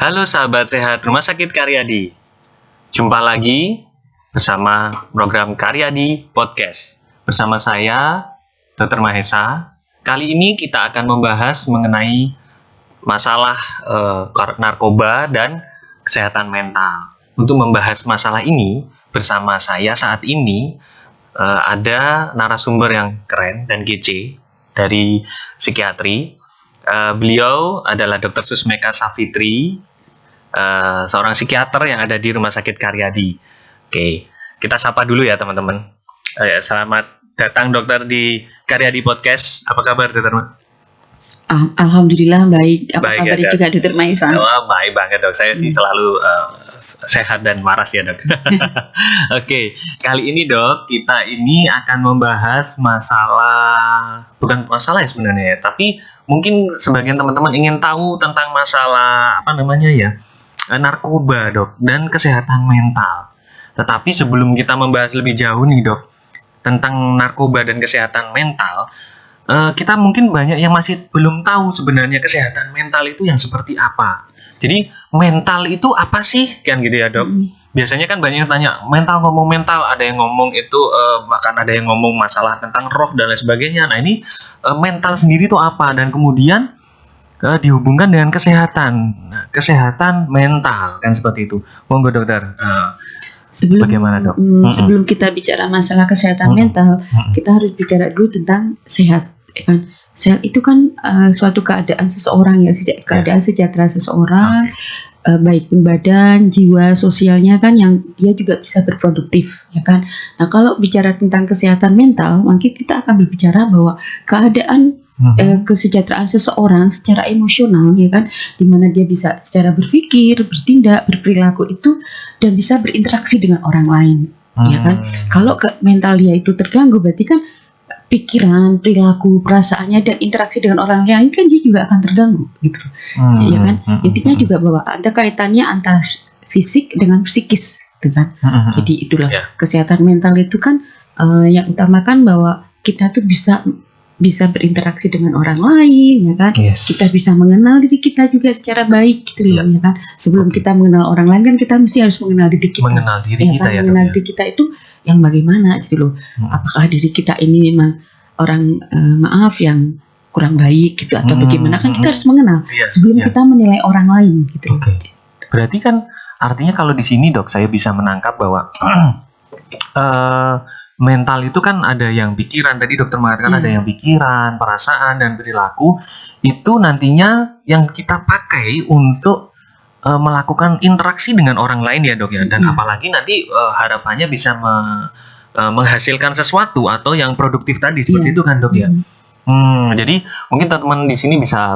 Halo sahabat sehat Rumah Sakit Karyadi. Jumpa lagi bersama program Karyadi Podcast. Bersama saya, Dr. Mahesa. Kali ini kita akan membahas mengenai masalah narkoba dan kesehatan mental. Untuk membahas masalah ini, bersama saya saat ini ada narasumber yang keren dan kece dari psikiatri. Beliau adalah Dr. Susmeka Safitri, seorang psikiater yang ada di Rumah Sakit Karyadi. Oke, kita sapa dulu ya teman-teman. Selamat datang dokter di Karyadi Podcast. Apa kabar dokter? Alhamdulillah baik. Apa Baik, kabar ya, juga dokter Maisa? Oh, baik banget dok. Saya sih selalu sehat dan waras ya dok. Oke, kali ini dok kita ini akan membahas bukan masalah ya sebenarnya, tapi mungkin sebagian teman-teman ingin tahu tentang masalah narkoba dok dan kesehatan mental. Tetapi sebelum kita membahas lebih jauh nih dok tentang narkoba dan kesehatan mental, kita mungkin banyak yang masih belum tahu sebenarnya kesehatan mental itu yang seperti apa. Jadi mental itu apa sih kan gitu ya dok? Biasanya kan banyak yang tanya ngomong mental, ada yang ngomong itu bahkan ada yang ngomong masalah tentang roh dan lain sebagainya. Nah ini mental sendiri itu apa dan kemudian dihubungkan dengan kesehatan mental kan seperti itu. Monggo dokter. Bagaimana dok? Sebelum kita bicara masalah kesehatan mental, kita harus bicara dulu tentang sehat. Kan? Sehat itu kan suatu keadaan seseorang ya, keadaan sejahtera seseorang, baik pun badan, jiwa, sosialnya kan yang dia juga bisa berproduktif, ya kan. Nah kalau bicara tentang kesehatan mental, mungkin kita akan berbicara bahwa keadaan kesejahteraan seseorang secara emosional, ya kan, dimana dia bisa secara berpikir, bertindak, berperilaku itu dan bisa berinteraksi dengan orang lain, ya kan. Kalau mental dia itu terganggu, berarti kan pikiran, perilaku, perasaannya dan interaksi dengan orang lain kan dia juga akan terganggu, gitu, ya kan. Intinya juga bahwa ada kaitannya antara fisik dengan psikis, gitu kan. Jadi itulah kesehatan mental itu kan yang utamakan bahwa kita tuh bisa berinteraksi dengan orang lain, ya kan. Kita bisa mengenal diri kita juga secara baik, gitu loh, ya kan. Sebelum kita mengenal orang lain kan kita mesti harus mengenal diri kita. Mengenal diri kita ya. Mengenal diri kita itu yang bagaimana, gitu loh. Apakah diri kita ini memang orang yang kurang baik, gitu, atau bagaimana, kan kita harus mengenal sebelum kita menilai orang lain, gitu. Berarti kan artinya kalau di sini dok saya bisa menangkap bahwa mental itu kan ada yang pikiran, tadi dokter mengatakan ada yang pikiran, perasaan, dan perilaku. Itu nantinya yang kita pakai untuk melakukan interaksi dengan orang lain ya dok ya. Dan apalagi nanti harapannya bisa menghasilkan sesuatu atau yang produktif tadi seperti itu kan dok ya. Jadi mungkin teman-teman di sini bisa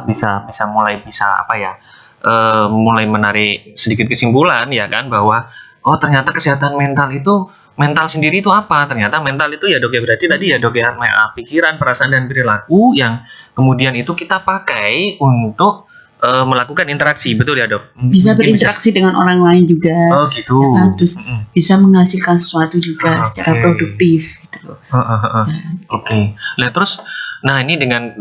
mulai menarik sedikit kesimpulan ya kan, bahwa ternyata kesehatan mental sendiri itu apa? Ternyata mental itu ya dok ya, berarti tadi ya dok ya, pikiran, perasaan, dan perilaku yang kemudian itu kita pakai untuk melakukan interaksi, betul ya dok? Bisa berinteraksi dengan orang lain juga. Oh gitu. Ya kan? Terus bisa menghasilkan sesuatu juga secara produktif, gitu. Oke. Nah ini dengan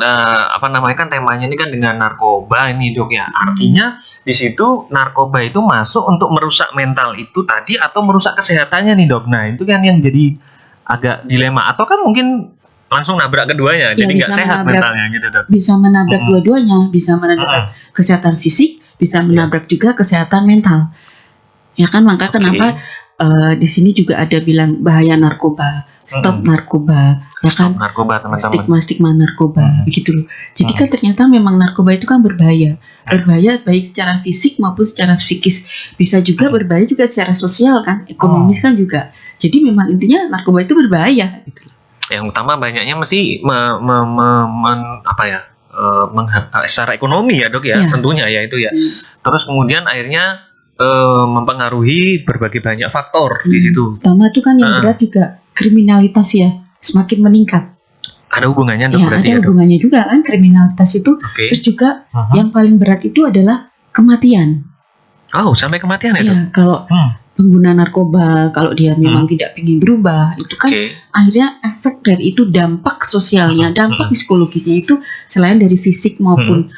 kan temanya ini kan dengan narkoba ini dok ya. Artinya di situ narkoba itu masuk untuk merusak mental itu tadi atau merusak kesehatannya nih dok. Nah itu kan yang jadi agak dilema, atau kan mungkin langsung nabrak keduanya, jadi nggak sehat mentalnya gitu dok. Bisa menabrak dua-duanya, bisa menabrak kesehatan fisik, bisa menabrak juga kesehatan mental. Ya kan, maka kenapa di sini juga ada bilang bahaya narkoba. Stop narkoba, ya kan? Stop narkoba teman-teman. Stigma narkoba, begitu loh. Jadi kan ternyata memang narkoba itu kan berbahaya baik secara fisik maupun secara psikis. Bisa juga berbahaya juga secara sosial kan, ekonomis kan juga. Jadi memang intinya narkoba itu berbahaya, gitu. Yang utama banyaknya mesti secara ekonomi ya dok ya, tentunya ya itu ya. Terus kemudian akhirnya mempengaruhi berbagai banyak faktor di situ. Pertama itu kan yang berat juga kriminalitas ya, semakin meningkat. Ada hubungannya dok berarti ya dok? Ada hubungannya juga kan kriminalitas itu. Terus juga yang paling berat itu adalah kematian. Oh, sampai kematian ya dok? Iya, kalau pengguna narkoba, kalau dia memang tidak ingin berubah, itu kan akhirnya efek dari itu, dampak sosialnya, dampak psikologisnya itu selain dari fisik maupun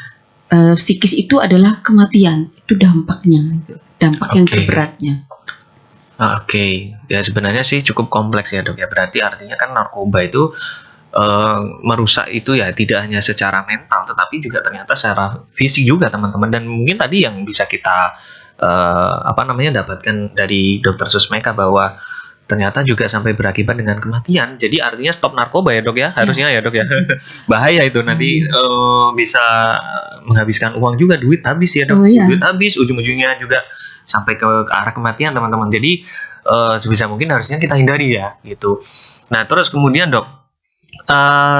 psikis itu adalah kematian, itu dampaknya, gitu. Dampak yang terberatnya. Oke, ya sebenarnya sih cukup kompleks ya dok ya. Berarti artinya kan narkoba itu merusak itu ya tidak hanya secara mental, tetapi juga ternyata secara fisik juga teman-teman. Dan mungkin tadi yang bisa kita dapatkan dari Dokter Susmeka bahwa ternyata juga sampai berakibat dengan kematian. Jadi artinya stop narkoba ya dok ya, harusnya ya dok ya. Bahaya itu nanti bisa menghabiskan uang juga, duit habis ya dok. Duit habis, ujung-ujungnya juga sampai ke arah kematian teman-teman. Jadi sebisa mungkin harusnya kita hindari ya gitu. Nah terus kemudian dok,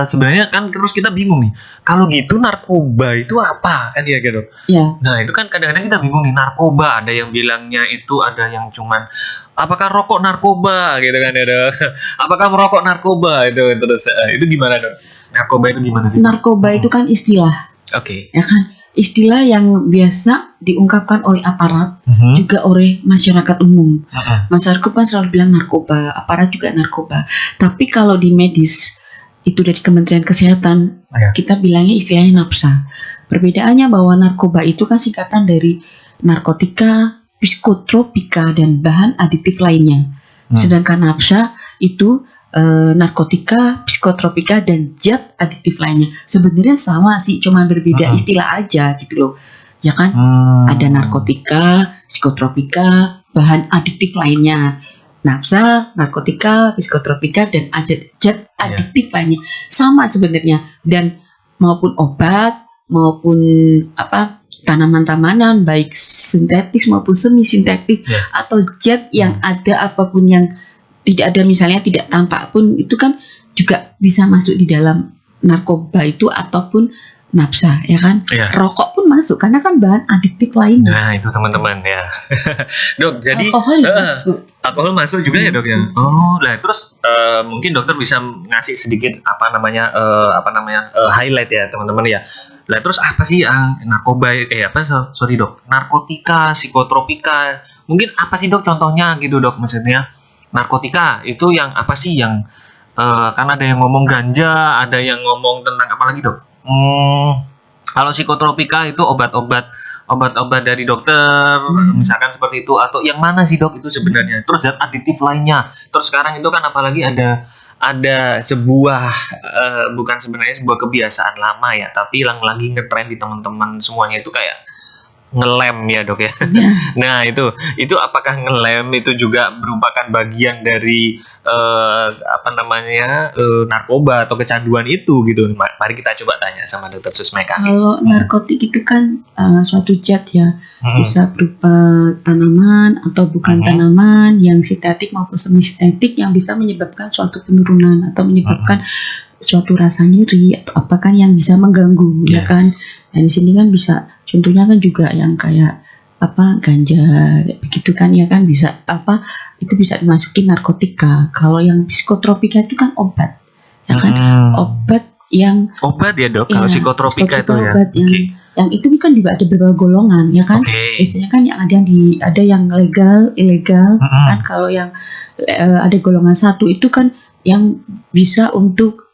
sebenarnya kan terus kita bingung nih, kalau gitu narkoba itu apa kan ya dok? Ya. Nah itu kan kadang-kadang kita bingung nih, narkoba ada yang bilangnya itu, ada yang cuman apakah rokok narkoba gitu kan ya dok? Apakah merokok narkoba itu terus itu gimana dok? Narkoba itu gimana sih? Narkoba itu kan istilah, ya kan, istilah yang biasa diungkapkan oleh aparat juga oleh masyarakat umum. Masyarakat kan selalu bilang narkoba, aparat juga narkoba. Tapi kalau di medis itu dari Kementerian Kesehatan, kita bilangnya istilahnya nafsa. Perbedaannya bahwa narkoba itu kan singkatan dari narkotika, psikotropika, dan bahan adiktif lainnya. Sedangkan nafsa itu narkotika, psikotropika, dan zat adiktif lainnya. Sebenarnya sama sih, cuma berbeda istilah aja gitu loh. Ya kan? Ada narkotika, psikotropika, bahan adiktif lainnya. Nafsa, narkotika, psikotropika, dan zat adiktif lainnya sama sebenarnya. Dan maupun obat, maupun tanaman-tanaman baik sintetis maupun semi sintetis atau zat yang ada, apapun yang tidak ada, misalnya tidak tampak pun, itu kan juga bisa masuk di dalam narkoba itu ataupun nafsa, ya kan? Rokok pun masuk karena kan bahan adiktif lainnya. Nah itu teman-teman ya. Dok, jadi alkohol masuk juga ya dok ya. Oh, lah terus mungkin dokter bisa ngasih sedikit highlight ya teman-teman ya. Lah terus apa sih narkoba? Narkotika, psikotropika. Mungkin apa sih dok contohnya gitu dok, maksudnya narkotika itu yang apa sih, yang kan ada yang ngomong ganja, ada yang ngomong tentang apa lagi dok? Kalau psikotropika itu obat-obat dari dokter, misalkan seperti itu, atau yang mana sih dok itu sebenarnya? Terus zat aditif lainnya. Terus sekarang itu kan apalagi ada sebuah bukan sebenarnya sebuah kebiasaan lama ya, tapi yang lagi ngetren di teman-teman semuanya itu kayak ngelem ya dok ya. Nah itu apakah ngelem itu juga merupakan bagian dari narkoba atau kecanduan itu gitu? Mari kita coba tanya sama Dokter Susmeka. Kalau narkotik itu kan suatu zat ya, bisa berupa tanaman atau bukan tanaman, yang sintetik maupun semi sintetik, yang bisa menyebabkan suatu penurunan atau menyebabkan suatu rasa nyeri atau apa kan, yang bisa mengganggu ya kan. Nah di sini kan bisa, contohnya kan juga yang kayak ganja begitu kan ya kan, bisa itu bisa dimasukin narkotika. Kalau yang psikotropika itu kan obat ya kan, obat ya dok. Kalau psikotropika itu ya obat yang itu kan juga ada beberapa golongan ya kan. Biasanya kan yang ada yang legal, ilegal kan. Kalau yang ada golongan 1 itu kan yang bisa untuk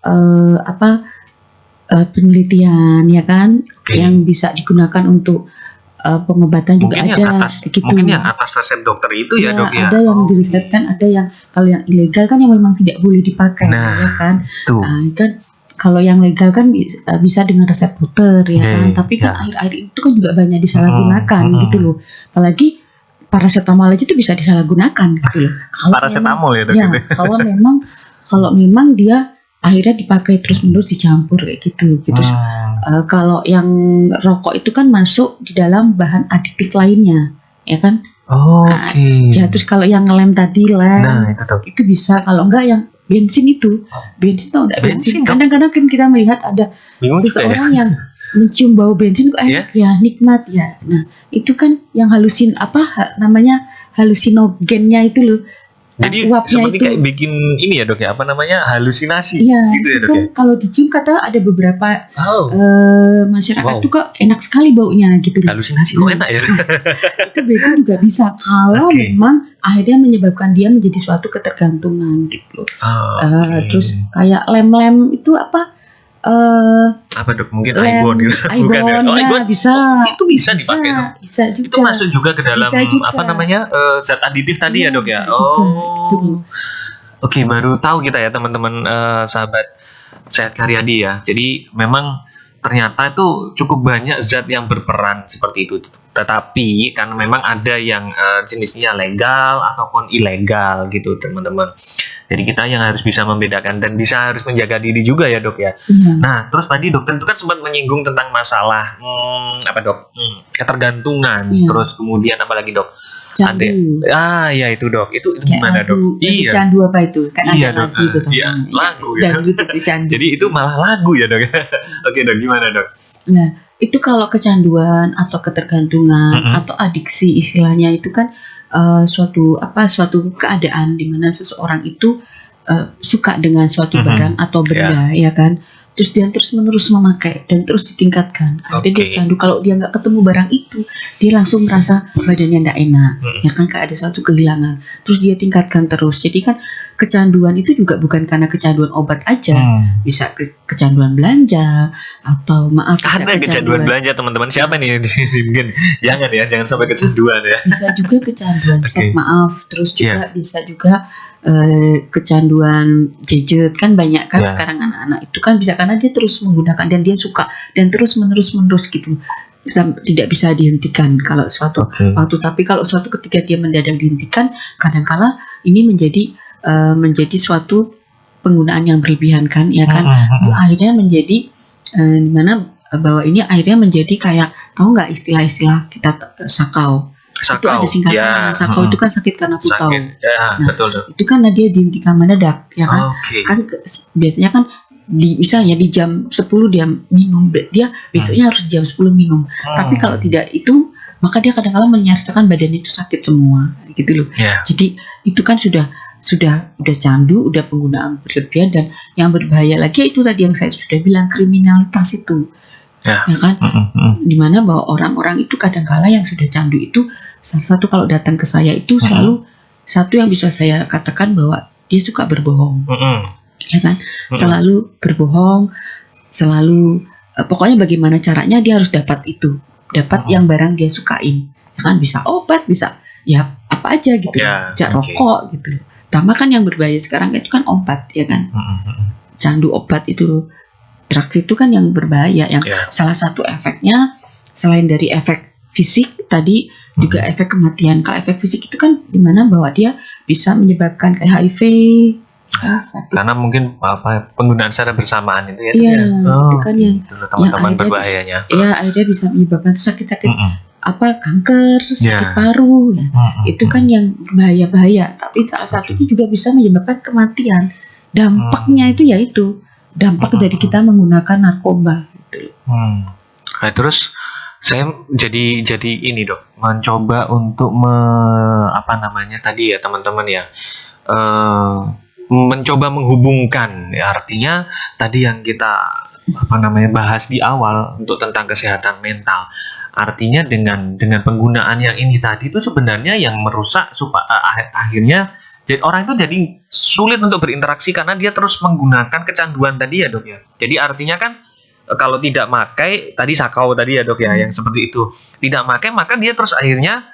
penelitian ya kan, yang bisa digunakan untuk pengobatan juga mungkin ada gitu. Mungkin yang atas resep dokter itu ya dok ya. Ada yang diresepkan, ada yang kalau yang ilegal kan yang memang tidak boleh dipakai ya kan. Kan kalau yang legal kan bisa dengan resep dokter ya kan. Tapi kan air-air itu kan juga banyak disalahgunakan gitu loh. Apalagi paracetamol aja itu bisa disalahgunakan gitu loh. Paracetamol ya dok. Kalau memang dia akhirnya dipakai terus-menerus, dicampur kayak gitu. Kalau yang rokok itu kan masuk di dalam bahan adiktif lainnya, ya kan? Terus kalau yang ngelem tadi, itu bisa. Kalau enggak yang bensin itu, tau enggak bensin? Kadang-kadang kan kita melihat ada seseorang yang mencium bau bensin kok enak ya, nikmat ya. Nah itu kan yang halusinogennya itu loh. Jadi seperti itu, kayak bikin ini ya dok ya, halusinasi gitu ya dok kan, ya. Kalau dicium kata ada beberapa masyarakat tuh kok enak sekali baunya gitu. Halusinasi kok enak ya. Itu bensin juga bisa kalau memang akhirnya menyebabkan dia menjadi suatu ketergantungan gitu. Terus kayak lem-lem itu Apa dok? Mungkin lem iPhone gitu. Bukan ya? Ibon, Oh, ya, iPhone. bisa. Itu bisa dipakai dok. Bisa juga. Itu masuk juga ke dalam Bisa juga. apa namanya zat aditif tadi Iya, ya dok ya. bisa juga, gitu loh. Oke, baru tahu kita ya teman-teman sahabat Sehat Karyadi ya. Jadi memang ternyata itu cukup banyak zat yang berperan seperti itu. Tetapi kan memang ada yang jenisnya legal ataupun ilegal gitu teman-teman. Jadi kita yang harus bisa membedakan dan bisa harus menjaga diri juga ya dok ya. Iya. Nah terus tadi dokter itu kan sempat menyinggung tentang masalah apa dok? Ketergantungan. Iya. Terus kemudian apa lagi dok? Candu. Ya itu dok. Itu Kayak gimana lagu, dok? lagu candu apa itu? Kan Iya, ada dok. lagu itu Iya, namanya. lagu ya. Dangdut itu candu. Jadi itu malah lagu ya dok. Oke dok, gimana dok? Nah, itu kalau kecanduan atau ketergantungan atau adiksi istilahnya itu kan suatu keadaan di mana seseorang itu suka dengan suatu barang atau benda ya kan. Terus dia terus-menerus memakai dan terus ditingkatkan. Akhirnya dia candu. Kalau dia nggak ketemu barang itu, dia langsung merasa badannya nggak enak. Ya kan, kayak ada satu kehilangan. Terus dia tingkatkan terus. Jadi kan kecanduan itu juga bukan karena kecanduan obat aja. Bisa kecanduan belanja atau ada kecanduan belanja teman-teman. Siapa nih mungkin jangan sampai kecanduan ya. Bisa juga kecanduan seks, terus juga bisa juga kecanduan gadget. Kan banyak kan sekarang anak-anak itu kan bisa karena dia terus menggunakan dan dia suka dan terus menerus gitu. Tidak bisa dihentikan kalau suatu waktu, tapi kalau suatu ketika dia mendadak dihentikan, kadangkala ini menjadi suatu penggunaan yang berlebihan kan, ya kan. Akhirnya menjadi dimana bahwa ini akhirnya menjadi kayak, tahu nggak istilah-istilah kita sakau. Itu ada singkatannya. Sakau itu kan sakit karena putau. Ya, nah, betul. Itu kan dia dihentikan mendadak, ya kan. Kan biasanya kan misalnya di jam 10 dia minum, dia besoknya harus di jam 10 minum. Tapi kalau tidak itu, maka dia kadang-kadang menyertakan badan itu sakit semua, gitu loh. Jadi itu kan sudah candu, udah penggunaan berlebihan, dan yang berbahaya lagi itu tadi yang saya sudah bilang, kriminalitas itu. Ya kan, dimana bahwa orang-orang itu kadang-kala yang sudah candu itu, salah satu kalau datang ke saya itu selalu satu yang bisa saya katakan bahwa dia suka berbohong, ya kan, selalu berbohong, selalu pokoknya bagaimana caranya dia harus dapat yang barang dia sukain, ya kan, bisa obat, bisa ya apa aja gitu, rokok gitu. Tambah kan yang berbahaya sekarang itu kan obat, ya kan, candu obat itu. Drugs itu kan yang berbahaya, yang salah satu efeknya selain dari efek fisik tadi juga efek kematian. Kalau efek fisik itu kan dimana bahwa dia bisa menyebabkan kayak HIV, karena mungkin penggunaan secara bersamaan itu ya. Iya, itu kan yang teman-teman berbahayanya. Iya, akhirnya bisa menyebabkan sakit-sakit kanker, sakit paru. Itu kan yang bahaya-bahaya. Tapi salah satunya juga bisa menyebabkan kematian. Dampaknya itu yaitu dampak dari kita menggunakan narkoba gitu. Nah, terus saya jadi ini dok, mencoba untuk tadi ya teman-teman ya, mencoba menghubungkan, ya, artinya tadi yang kita bahas di awal untuk tentang kesehatan mental, artinya dengan penggunaan yang ini tadi itu sebenarnya yang merusak akhirnya. Jadi orang itu jadi sulit untuk berinteraksi karena dia terus menggunakan kecanduan tadi ya dok ya. Jadi artinya kan kalau tidak makai tadi sakau tadi ya dok ya, yang seperti itu tidak makai, maka dia terus akhirnya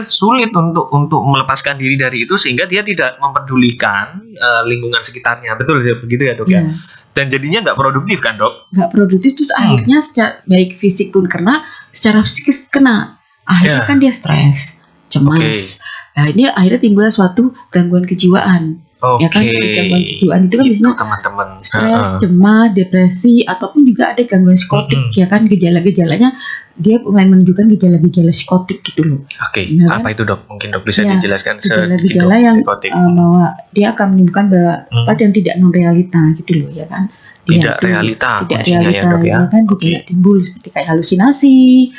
sulit untuk melepaskan diri dari itu, sehingga dia tidak mempedulikan lingkungan sekitarnya. Betul ya, begitu ya dok ya. Dan jadinya nggak produktif kan dok? Nggak produktif, terus akhirnya secara baik fisik pun kena, secara psikis kena. Akhirnya kan dia stres, cemas. Nah ini akhirnya timbul suatu gangguan kejiwaan, ya kan. Gangguan kejiwaan itu kan biasanya teman-teman stres, cemas, depresi, ataupun juga ada gangguan psikotik, ya kan. Gejala-gejalanya dia menunjukkan gejala-gejala psikotik gitu loh. Ya kan? Apa itu dok? Mungkin dok bisa dijelaskan gejala-gejala yang bahwa dia akan menimbulkan bahwa yang tidak non-realita gitu loh, ya kan. Tidak realita ya dok ya. Kan gejala timbul seperti kayak halusinasi.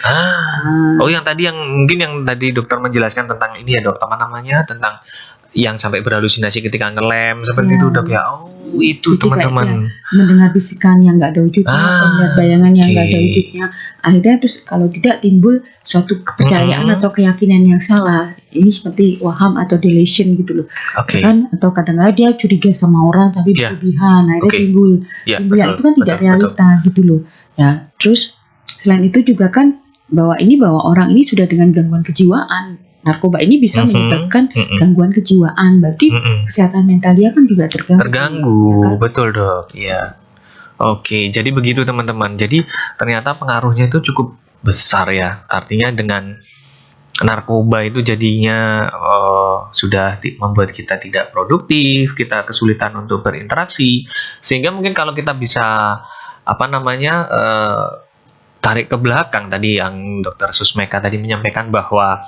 Yang tadi dokter menjelaskan tentang ini ya dok, tentang yang sampai berhalusinasi ketika ngelem seperti itu dok ya. Itu teman-teman, mendengar bisikan yang nggak ada wujudnya, melihat bayangan yang nggak ada wujudnya. Akhirnya terus kalau tidak timbul suatu kepercayaan atau keyakinan yang salah. ini seperti waham atau delusion gitu loh. Oke. Kan atau kadang-kadang dia curiga sama orang tapi Iya. berlebihan, akhirnya Oke. timbul Ya, yang itu kan tidak betul. realita gitu loh. Ya, terus selain itu juga kan bahwa orang ini sudah dengan gangguan kejiwaan. Narkoba ini bisa menyebabkan gangguan kejiwaan, berarti kesehatan mental dia kan juga terganggu. Terganggu, ya kan? betul dok. Ya. Oke, jadi begitu teman-teman. Jadi ternyata pengaruhnya itu cukup besar ya. Artinya dengan narkoba itu jadinya sudah membuat kita tidak produktif, kita kesulitan untuk berinteraksi. Sehingga mungkin kalau kita bisa tarik ke belakang tadi yang Dokter Susmeka tadi menyampaikan bahwa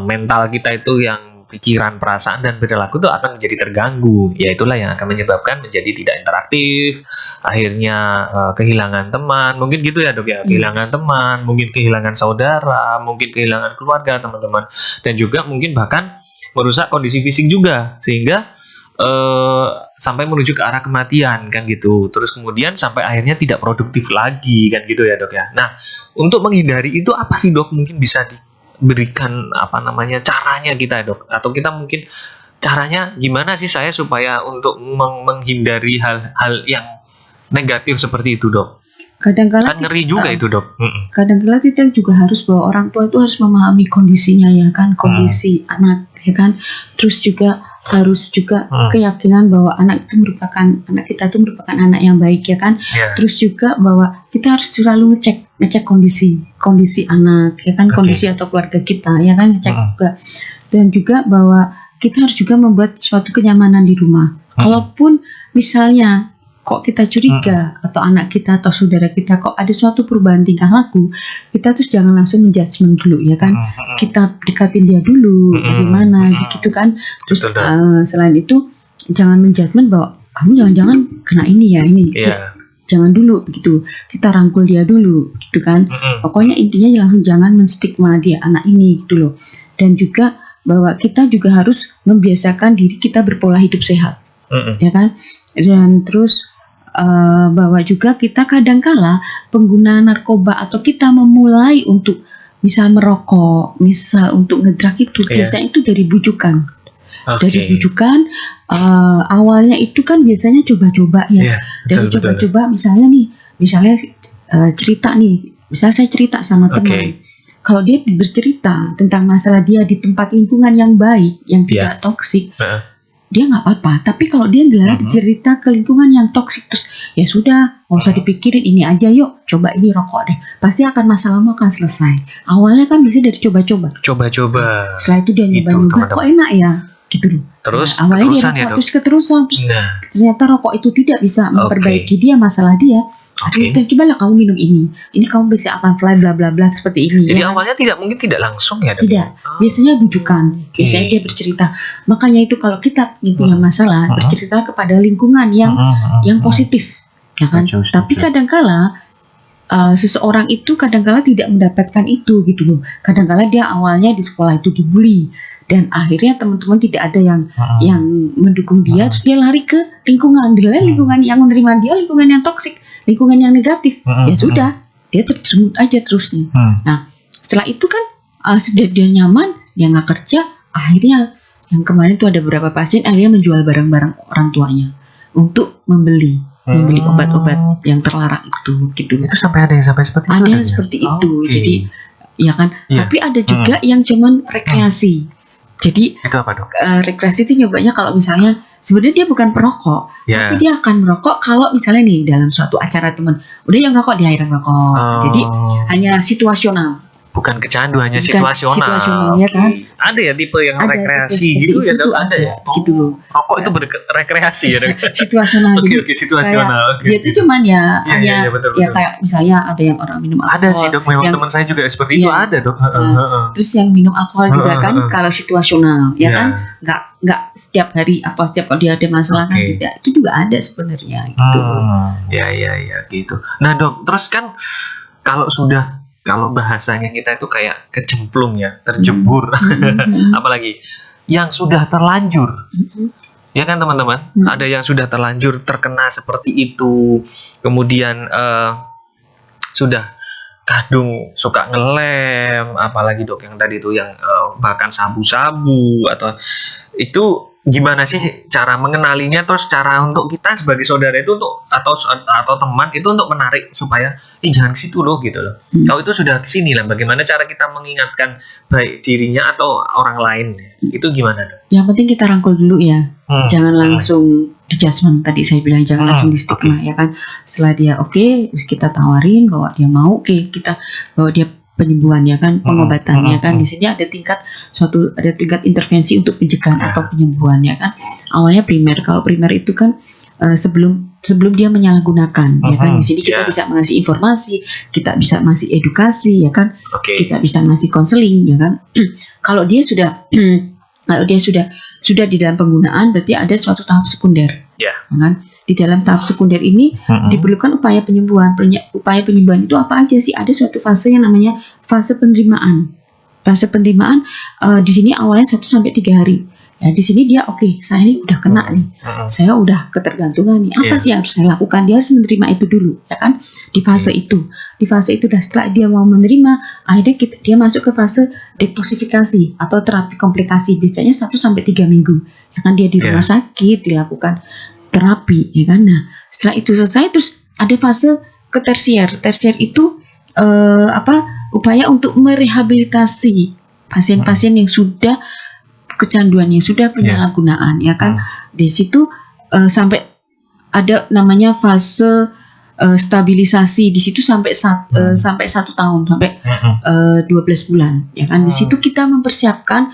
mental kita itu yang pikiran, perasaan, dan perilaku itu akan menjadi terganggu. Ya itulah yang akan menyebabkan menjadi tidak interaktif, akhirnya kehilangan teman, mungkin gitu ya dok ya, kehilangan teman, mungkin kehilangan saudara, mungkin kehilangan keluarga teman-teman, dan juga mungkin bahkan merusak kondisi fisik juga, sehingga sampai menuju ke arah kematian kan gitu. Terus kemudian sampai akhirnya tidak produktif lagi kan gitu ya dok ya. Nah, untuk menghindari itu apa sih dok mungkin bisa diberikan caranya kita dok, atau kita mungkin caranya gimana sih saya supaya untuk menghindari hal-hal yang negatif seperti itu dok? Kadang-kala Kan ngeri juga itu dok. Kadang-kala kita juga harus bahwa orang tua itu harus memahami kondisinya ya kan, kondisi anak ya kan. Terus juga harus juga keyakinan bahwa anak kita itu merupakan anak yang baik ya kan. Terus juga bahwa kita harus selalu ngecek kondisi anak ya kan, kondisi atau keluarga kita ya kan, ngecek juga. Dan juga bahwa kita harus juga membuat suatu kenyamanan di rumah. Kalaupun misalnya kok kita curiga atau anak kita atau saudara kita kok ada suatu perubahan tingkah laku, kita terus jangan langsung menjudgment dulu ya kan. Kita dekatin dia dulu bagaimana gitu kan. Terus selain itu jangan menjudgment bahwa kamu jangan-jangan kena ini ya ini. Jangan dulu begitu. Kita rangkul dia dulu gitu kan. Pokoknya intinya langsung jangan menstigma dia anak ini gitu loh. Dan juga bahwa kita juga harus membiasakan diri kita berpola hidup sehat. Ya kan? Dan terus bahwa juga kita kadangkala pengguna narkoba atau kita memulai untuk misal merokok, misal untuk ngedrak itu biasanya itu dari bujukan. Dari bujukan awalnya itu kan biasanya coba-coba ya. Dari coba-coba misalnya cerita nih, misalnya saya cerita sama teman. Kalau dia bercerita tentang masalah dia di tempat lingkungan yang baik, yang tidak toksik, dia nggak apa-apa. Tapi kalau dia cerita ke lingkungan yang toksik, terus ya sudah, nggak usah dipikirin, ini aja yuk, coba ini rokok deh, pasti masalahmu akan selesai. Awalnya kan biasanya dari coba-coba. Setelah itu dia nyoba-nyoba, kok enak ya, gitu loh. Terus awalnya dia rokok, terus keterusan, terus ternyata rokok itu tidak bisa memperbaiki dia masalah dia. Aduh, cobalah kamu minum ini kamu bisa akan fly bla bla bla seperti ini. Jadi awalnya mungkin tidak langsung ya dok? Tidak, biasanya bujukan. Biasanya dia bercerita. Makanya itu kalau kita punya masalah, bercerita kepada lingkungan yang positif, ya kan. Tapi kadangkala seseorang itu kadangkala tidak mendapatkan itu gitu loh. Kadangkala dia awalnya di sekolah itu dibully dan akhirnya teman-teman tidak ada yang mendukung dia, terus dia lari ke lingkungan yang menerima dia, lingkungan yang toksik, lingkungan yang negatif. Ya sudah, dia terjerembab aja terusnya. Nah, setelah itu kan sudah dia nyaman, dia nggak kerja, akhirnya yang kemarin tuh ada beberapa pasien akhirnya menjual barang-barang orang tuanya untuk membeli obat-obat yang terlarang itu gitu. Itu sampai ada yang sampai seperti itu? Ada yang seperti itu. Jadi ya kan, tapi ada juga yang cuman rekreasi. Jadi itu apa dok? Rekreasi itu nyobanya kalau misalnya sebenarnya dia bukan perokok, tapi dia akan merokok kalau misalnya nih dalam suatu acara teman, udah yang merokok dia akhirnya merokok. Jadi hanya situasional. Bukan kecanduannya, situasional. Ya kan? Ada ya tipe yang rekreasi gitu ya dok? Ada ya? Gitu loh. Rokok itu rekreasi ya dok? Situasional. Oke, situasional. Dia itu cuman betul. Kayak misalnya ada yang orang minum alkohol. Ada sih dok, memang teman saya juga seperti itu ada dok. Terus yang minum alkohol juga kan kalau situasional, ya kan? Nggak setiap hari setiap dia ada masalah kan tidak. Itu juga ada sebenarnya gitu. Ya gitu. Nah dok, terus kan kalau bahasanya kita itu kayak kecemplung ya, terjebur, apalagi yang sudah terlanjur, ya kan teman-teman, ada yang sudah terlanjur terkena seperti itu, kemudian sudah kadung suka ngelem, apalagi dok yang tadi itu yang atau bahkan sabu-sabu, atau itu gimana sih cara mengenalinya, terus cara untuk kita sebagai saudara itu untuk atau teman itu untuk menarik supaya jangan ke situ loh gitu loh. Kalau itu sudah kesini lah, bagaimana cara kita mengingatkan baik dirinya atau orang lain, itu gimana dok? Yang penting kita rangkul dulu ya. Jangan langsung di judgment, tadi saya bilang jangan langsung di stigma ya kan. Setelah dia oke, kita tawarin bahwa dia mau, kita bahwa dia penyembuhan ya kan, pengobatan ya kan. Di sini ada tingkat intervensi untuk pencegahan atau penyembuhan ya kan. Awalnya primer. Kalau primer itu kan sebelum dia menyalahgunakan ya kan. Di sini kita bisa mengasih informasi, kita bisa ngasih edukasi ya kan. Kita bisa ngasih konseling ya kan. Kalau dia sudah di dalam penggunaan, berarti ada suatu tahap sekunder. Ya kan? Di dalam tahap sekunder ini diperlukan upaya penyembuhan. Upaya penyembuhan itu apa aja sih? Ada suatu fase yang namanya fase penerimaan. Fase penerimaan di sini awalnya 1 sampai 3 hari. Ya, di sini dia saya ini udah kena nih. Saya udah ketergantungan nih. Apa sih yang harus saya lakukan? Dia harus menerima itu dulu, ya kan? Di fase itu. Di fase itu setelah dia mau menerima, akhirnya dia masuk ke fase detoksifikasi atau terapi komplikasi. Biasanya 1 sampai 3 minggu. Ya kan, dia di rumah sakit dilakukan terapi, ya kan. Nah, setelah itu selesai, terus ada fase ke tersier. Tersier itu upaya untuk merehabilitasi pasien-pasien yang sudah kecanduannya, sudah penyalahgunaan ya kan. Di situ sampai ada namanya fase stabilisasi. Di situ sampai 1 tahun, sampai 12 bulan ya kan. Di situ kita mempersiapkan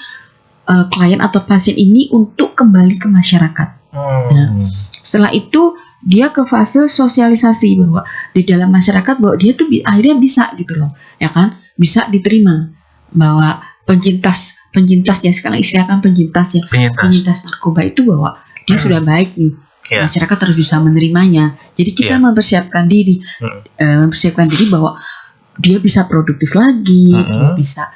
klien atau pasien ini untuk kembali ke masyarakat. Nah, setelah itu dia ke fase sosialisasi, bahwa di dalam masyarakat bahwa dia tuh akhirnya bisa gitu loh ya kan, bisa diterima bahwa penyintasnya, sekarang istilahkan penyintas narkoba itu, bahwa dia sudah baik nih. Masyarakat harus bisa menerimanya. Jadi kita mempersiapkan diri bahwa dia bisa produktif lagi, dia bisa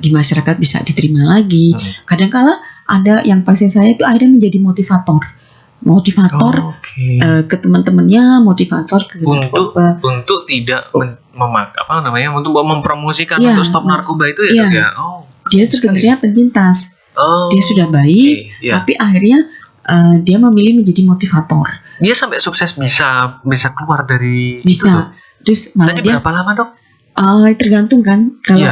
di masyarakat bisa diterima lagi. Kadang-kala ada yang pasien saya itu akhirnya menjadi motivator ke teman-temannya, motivator ke untuk tidak untuk mempromosikan untuk stop narkoba itu ya dok ya. Dia sebenarnya penyintas, dia sudah baik, tapi akhirnya dia memilih menjadi motivator. Dia sampai sukses bisa keluar dari bisa. Terus malah tadi berapa lama dok? Tergantung kan, kalau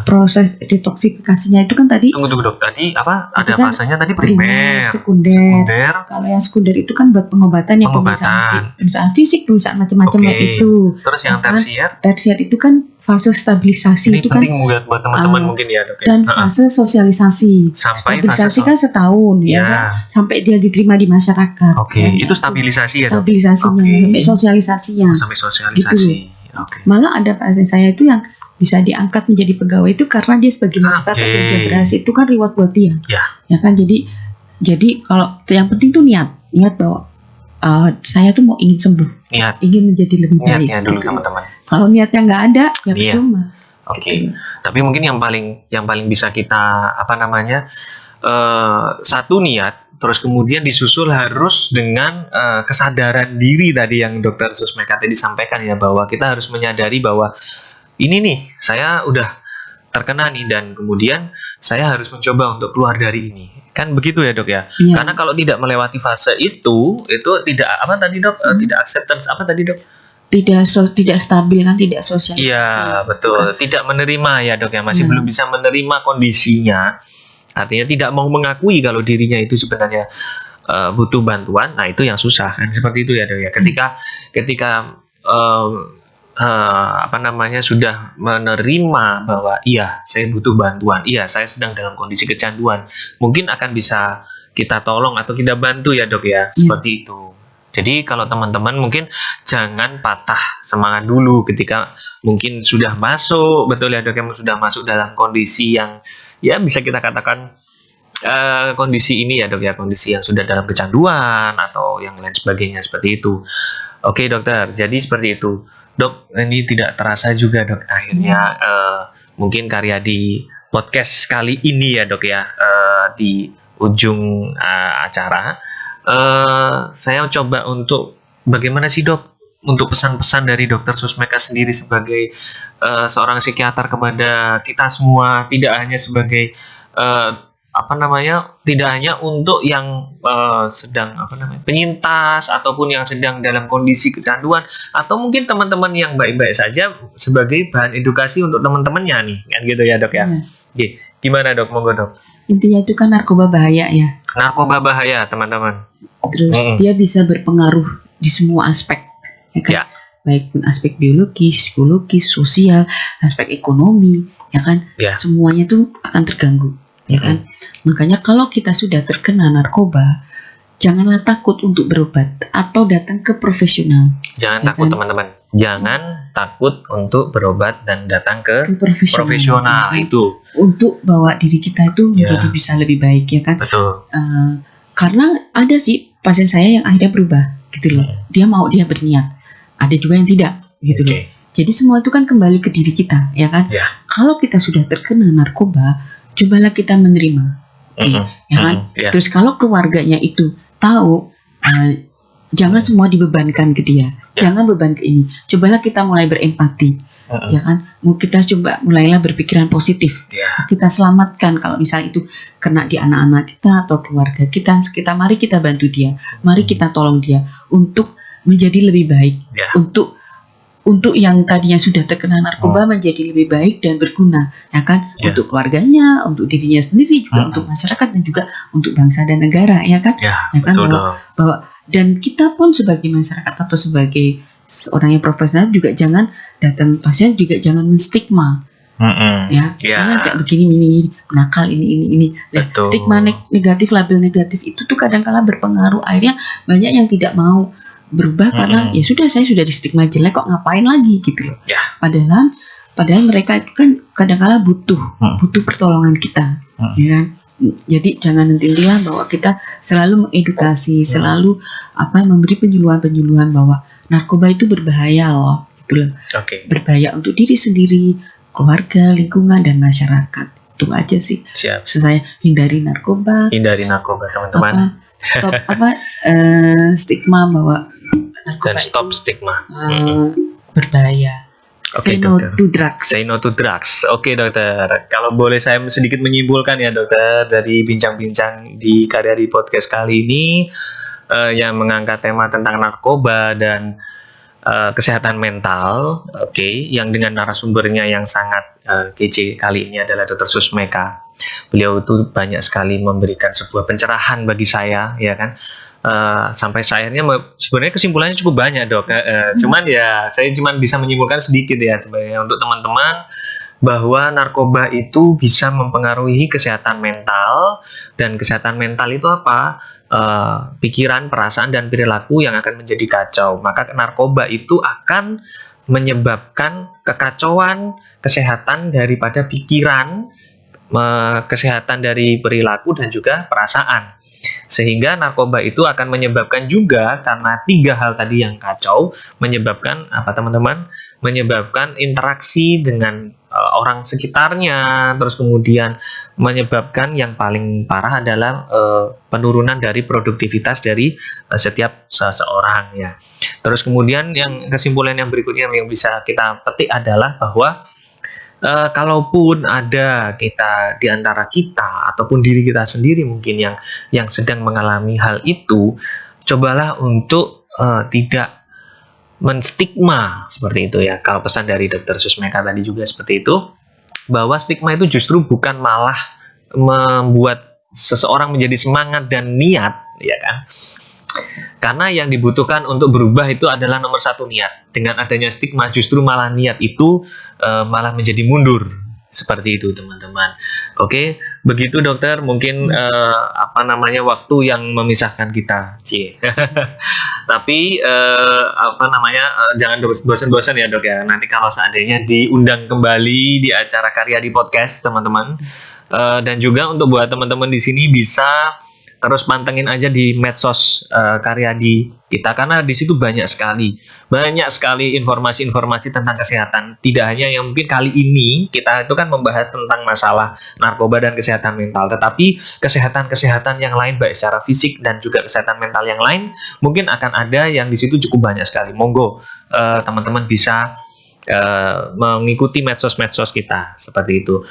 proses detoksifikasinya itu kan tadi. Tunggu dok, tadi apa? Ada fasenya tadi primer, sekunder. Kalau yang sekunder itu kan buat pengobatan pemeriksaan fisik, pemeriksaan macam-macam itu. Terus yang tersier itu kan fase stabilisasi. Ini itu penting kan buat teman-teman mungkin ya dok. Dan fase sosialisasi. Stabilisasi kan setahun ya, sampai dia diterima di masyarakat. Itu stabilisasi ya dok. Stabilisasinya sampai sosialisasinya. Sampai sosialisasi. Gitu. Malah ada pasien saya itu yang bisa diangkat menjadi pegawai itu karena dia sebagai motivator dan dia berhasil, itu kan reward buat dia. Ya kan, jadi kalau yang penting tuh niat bahwa saya tuh mau ingin sembuh, ingin menjadi lebih baik. Niatnya dulu teman-teman. Kalau niatnya nggak ada, ya percuma. Tapi mungkin yang paling bisa kita satu niat. Terus kemudian disusul harus dengan kesadaran diri tadi yang Dokter Susmeka tadi sampaikan ya, bahwa kita harus menyadari bahwa ini nih saya udah terkena nih, dan kemudian saya harus mencoba untuk keluar dari ini. Kan begitu ya dok ya? Karena kalau tidak melewati fase itu tidak tidak acceptance dok? Tidak stabil kan, tidak sosialisasi. Iya betul, tidak menerima ya dok ya, masih belum bisa menerima kondisinya. Artinya tidak mau mengakui kalau dirinya itu sebenarnya butuh bantuan. Nah itu yang susah kan, seperti itu ya dok ya. Ketika sudah menerima bahwa iya saya butuh bantuan, iya saya sedang dalam kondisi kecanduan, mungkin akan bisa kita tolong atau kita bantu ya dok ya, seperti itu. Jadi kalau teman-teman mungkin jangan patah semangat dulu ketika mungkin sudah masuk, betul ya dok, yang sudah masuk dalam kondisi yang ya bisa kita katakan kondisi ini ya dok ya, kondisi yang sudah dalam kecanduan atau yang lain sebagainya seperti itu. Oke dokter, jadi seperti itu dok. Ini tidak terasa juga dok, akhirnya mungkin Karyadi podcast kali ini ya dok ya, di ujung acara saya coba untuk bagaimana sih dok untuk pesan-pesan dari Dokter Susmeka sendiri sebagai seorang psikiater kepada kita semua, tidak hanya sebagai tidak hanya untuk yang sedang penyintas ataupun yang sedang dalam kondisi kecanduan, atau mungkin teman-teman yang baik-baik saja sebagai bahan edukasi untuk teman-temannya nih, kan gitu ya dok ya. Oke, gimana dok, monggo dok. Intinya itu kan narkoba bahaya ya. Narkoba bahaya teman-teman. Terus dia bisa berpengaruh di semua aspek, ya kan? Baik pun aspek biologis, psikologis, sosial, aspek ekonomi, ya kan? Semuanya tuh akan terganggu. Ya kan, makanya kalau kita sudah terkena narkoba, janganlah takut untuk berobat atau datang ke profesional. Jangan takut teman-teman, jangan takut untuk berobat dan datang ke profesional ya, itu untuk bawa diri kita itu menjadi bisa lebih baik, ya kan? Betul. Karena ada sih pasien saya yang akhirnya berubah, gitu loh. Dia berniat. Ada juga yang tidak, gitu loh. Jadi semua itu kan kembali ke diri kita, ya kan? Kalau kita sudah terkena narkoba, cobalah kita menerima, ya kan? Terus kalau keluarganya itu tahu, jangan semua dibebankan ke dia, jangan beban ke ini. Cobalah kita mulai berempati, ya kan? Kita coba mulailah berpikiran positif. Kita selamatkan kalau misalnya itu kena di anak-anak kita atau keluarga kita. Mari kita bantu dia, mari kita tolong dia untuk menjadi lebih baik, untuk yang tadinya sudah terkena narkoba menjadi lebih baik dan berguna, ya kan? Untuk keluarganya, untuk dirinya sendiri, juga untuk masyarakat dan juga untuk bangsa dan negara, ya kan? Ya kan? Bahwa dan kita pun sebagai masyarakat atau sebagai seorang yang profesional juga jangan datang pasien juga jangan menstigma. Jangan kayak begini ini nakal ini. Stigma negatif, label negatif itu tuh kadang-kala berpengaruh, akhirnya banyak yang tidak mau berubah karena ya sudah, saya sudah di stigma jelek, kok ngapain lagi gitu loh. Padahal mereka itu kan kadang-kala butuh pertolongan kita, ya kan? Jadi jangan nantilah bahwa kita selalu mengedukasi, selalu memberi penyuluhan bahwa narkoba itu berbahaya loh, gitu loh. Berbahaya untuk diri sendiri, keluarga, lingkungan dan masyarakat. Itu aja sih. Saya hindari narkoba teman-teman. Stop stigma bahwa narkoba dan stop stigma berbahaya. Say no to drugs. Say no to drugs. Oke dokter, kalau boleh saya sedikit menyimpulkan ya dokter dari bincang-bincang di Karyadi Podcast kali ini yang mengangkat tema tentang narkoba dan kesehatan mental, yang dengan narasumbernya yang sangat kece kali ini adalah Dr. Susmeka. Beliau itu banyak sekali memberikan sebuah pencerahan bagi saya, ya kan? Sampai akhirnya sebenarnya kesimpulannya cukup banyak dok. Cuman ya saya cuma bisa menyimpulkan sedikit ya sebenarnya untuk teman-teman bahwa narkoba itu bisa mempengaruhi kesehatan mental, dan kesehatan mental itu apa? Pikiran, perasaan, dan perilaku yang akan menjadi kacau. Maka narkoba itu akan menyebabkan kekacauan kesehatan daripada pikiran, kesehatan dari perilaku dan juga perasaan. Sehingga narkoba itu akan menyebabkan juga, karena 3 hal tadi yang kacau, menyebabkan apa teman-teman? Menyebabkan interaksi dengan orang sekitarnya, terus kemudian menyebabkan yang paling parah adalah penurunan dari produktivitas dari setiap seseorang ya. Terus kemudian yang kesimpulan yang berikutnya yang bisa kita petik adalah bahwa kalaupun ada kita di antara kita ataupun diri kita sendiri mungkin yang sedang mengalami hal itu, cobalah untuk tidak menstigma seperti itu ya. Kalau pesan dari Dr. Susmeka tadi juga seperti itu, bahwa stigma itu justru bukan malah membuat seseorang menjadi semangat dan niat, ya kan? Karena yang dibutuhkan untuk berubah itu adalah nomor 1 niat. Dengan adanya stigma justru malah niat itu malah menjadi mundur. Seperti itu teman-teman. Oke, begitu dokter. Mungkin waktu yang memisahkan kita. Tapi jangan bosan-bosan ya dok ya. Nanti kalau seandainya diundang kembali di acara Karyadi Podcast teman-teman. Dan juga untuk buat teman-teman di sini bisa terus pantengin aja di medsos Karyadi kita, karena di situ banyak sekali informasi-informasi tentang kesehatan. Tidak hanya yang mungkin kali ini kita itu kan membahas tentang masalah narkoba dan kesehatan mental, tetapi kesehatan yang lain baik secara fisik dan juga kesehatan mental yang lain mungkin akan ada yang di situ cukup banyak sekali. Monggo teman-teman bisa mengikuti medsos-medsos kita seperti itu.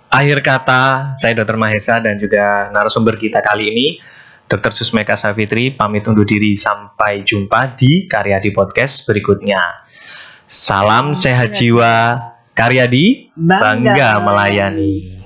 Akhir kata, saya Dr. Mahesa dan juga narasumber kita kali ini, Dr. Susmeka Savitri, pamit undur diri. Sampai jumpa di Karyadi Podcast berikutnya. Salam sehat jiwa, Karyadi, bangga melayani.